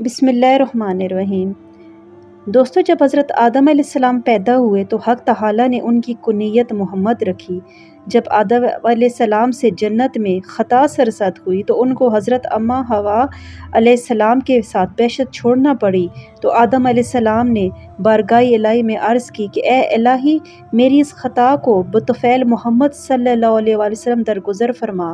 بسم اللہ الرحمن الرحیم۔ دوستو، جب حضرت آدم علیہ السلام پیدا ہوئے تو حق تعالیٰ نے ان کی کنیت محمد رکھی۔ جب آدم علیہ السلام سے جنت میں خطا سرزد ہوئی تو ان کو حضرت اماں حوا علیہ السلام کے ساتھ بحثت چھوڑنا پڑی، تو آدم علیہ السلام نے بارگاہ الہی میں عرض کی کہ اے الہی، میری اس خطا کو بطفیل محمد صلی اللہ علیہ وآلہ وسلم درگزر فرما۔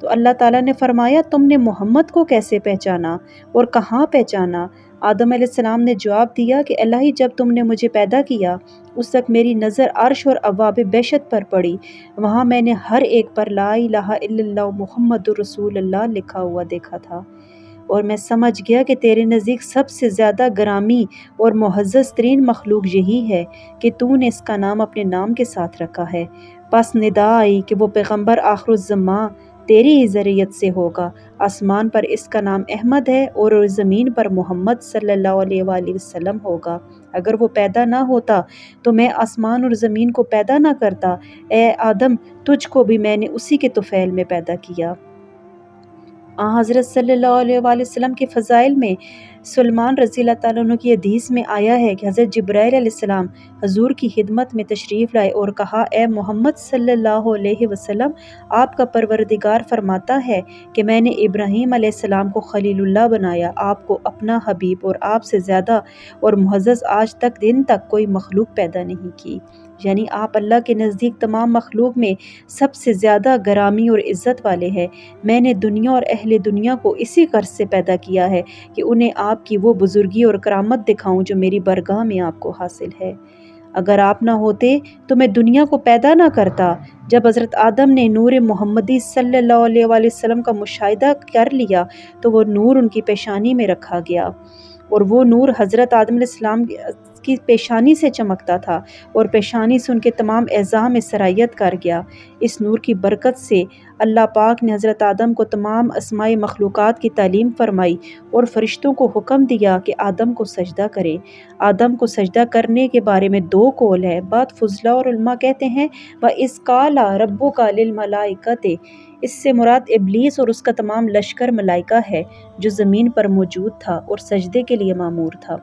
تو اللہ تعالیٰ نے فرمایا، تم نے محمد کو کیسے پہچانا اور کہاں پہچانا؟ آدم علیہ السلام نے جواب دیا کہ الہی، جب تم نے مجھے پیدا کیا اس وقت میری نظر عرش اور ابواب بیشت پر پڑی، وہاں میں نے ہر ایک پر لا الہ الا اللہ محمد رسول اللہ لکھا ہوا دیکھا تھا، اور میں سمجھ گیا کہ تیرے نزدیک سب سے زیادہ گرامی اور معزز ترین مخلوق یہی ہے کہ تو نے اس کا نام اپنے نام کے ساتھ رکھا ہے۔ پس ندا آئی کہ وہ پیغمبر آخر الزماں تیری ہی ذریعت سے ہوگا۔ آسمان پر اس کا نام احمد ہے اور زمین پر محمد صلی اللہ علیہ وآلہ وسلم ہوگا۔ اگر وہ پیدا نہ ہوتا تو میں آسمان اور زمین کو پیدا نہ کرتا۔ اے آدم، تجھ کو بھی میں نے اسی کے طفیل میں پیدا کیا۔ حضرت صلی اللہ علیہ وآلہ وسلم کے فضائل میں سلمان رضی اللہ تعالیٰ عنہ کی حدیث میں آیا ہے کہ حضرت جبرائیل علیہ السلام حضور کی خدمت میں تشریف لائے اور کہا، اے محمد صلی اللہ علیہ وسلم، آپ کا پروردگار فرماتا ہے کہ میں نے ابراہیم علیہ السلام کو خلیل اللہ بنایا، آپ کو اپنا حبیب، اور آپ سے زیادہ اور معزز آج تک دن تک کوئی مخلوق پیدا نہیں کی۔ یعنی آپ اللہ کے نزدیک تمام مخلوق میں سب سے زیادہ گرامی اور عزت والے ہیں۔ میں نے دنیا اور اہل دنیا کو اسی غرض سے پیدا کیا ہے کہ انہیں آپ کی وہ بزرگی اور کرامت دکھاؤں جو میری برگاہ میں آپ کو حاصل ہے۔ اگر آپ نہ ہوتے تو میں دنیا کو پیدا نہ کرتا۔ جب حضرت آدم نے نور محمدی صلی اللہ علیہ وآلہ وسلم کا مشاہدہ کر لیا تو وہ نور ان کی پیشانی میں رکھا گیا، اور وہ نور حضرت آدم علیہ السلام کی پیشانی سے چمکتا تھا اور پیشانی سے ان کے تمام اعضاء میں سرایت کر گیا۔ اس نور کی برکت سے اللہ پاک نے حضرت آدم کو تمام اسماء مخلوقات کی تعلیم فرمائی اور فرشتوں کو حکم دیا کہ آدم کو سجدہ کریں۔ آدم کو سجدہ کرنے کے بارے میں دو قول ہے۔ بعض فضلاء اور علماء کہتے ہیں وَإِذْ قَالَ رَبُّكَ لِلْمَلَائِكَةِ، اس سے مراد ابلیس اور اس کا تمام لشکر ملائکہ ہے جو زمین پر موجود تھا اور سجدے کے لیے مامور تھا۔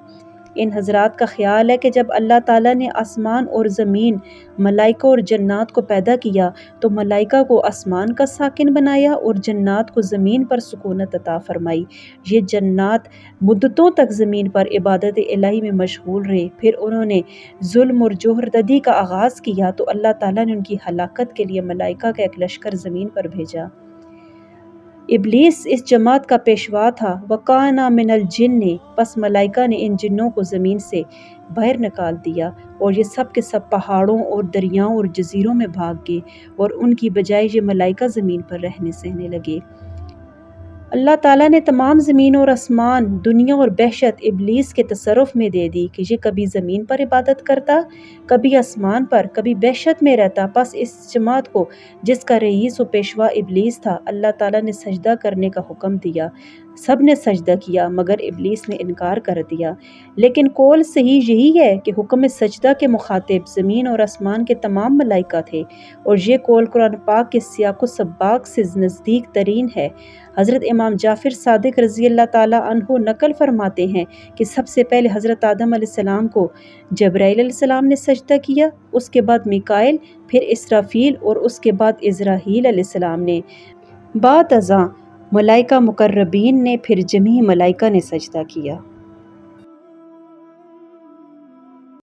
ان حضرات کا خیال ہے کہ جب اللہ تعالیٰ نے آسمان اور زمین، ملائکہ اور جنات کو پیدا کیا تو ملائکہ کو آسمان کا ساکن بنایا اور جنات کو زمین پر سکونت عطا فرمائی۔ یہ جنات مدتوں تک زمین پر عبادت الہی میں مشغول رہے، پھر انہوں نے ظلم اور جوہر ددی کا آغاز کیا تو اللہ تعالیٰ نے ان کی ہلاکت کے لیے ملائکہ کا ایک لشکر زمین پر بھیجا۔ ابلیس اس جماعت کا پیشوا تھا۔ وَكَانَ مِنَ الْجِنِّ، پس ملائکہ نے ان جنوں کو زمین سے باہر نکال دیا، اور یہ سب کے سب پہاڑوں اور دریاؤں اور جزیروں میں بھاگ گئے، اور ان کی بجائے یہ ملائکہ زمین پر رہنے سہنے لگے۔ اللہ تعالیٰ نے تمام زمین اور آسمان، دنیا اور بحشت ابلیس کے تصرف میں دے دی کہ یہ کبھی زمین پر عبادت کرتا، کبھی آسمان پر، کبھی بحشت میں رہتا۔ پس اس جماعت کو، جس کا رئیس و پیشوا ابلیس تھا، اللہ تعالیٰ نے سجدہ کرنے کا حکم دیا۔ سب نے سجدہ کیا مگر ابلیس نے انکار کر دیا۔ لیکن قول صحیح یہی ہے کہ حکم سجدہ کے مخاطب زمین اور آسمان کے تمام ملائکہ تھے، اور یہ قول قرآن پاک کے سیاق و سباق سے نزدیک ترین ہے۔ حضرت امام جعفر صادق رضی اللہ تعالیٰ عنہ نقل فرماتے ہیں کہ سب سے پہلے حضرت آدم علیہ السلام کو جبرائیل علیہ السلام نے سجدہ کیا، اس کے بعد میکائیل، پھر اسرافیل، اور اس کے بعد عزرائیل علیہ السلام نے۔ بعد ازاں ملائکہ مقربین نے، پھر جمیع ملائکہ نے سجدہ کیا۔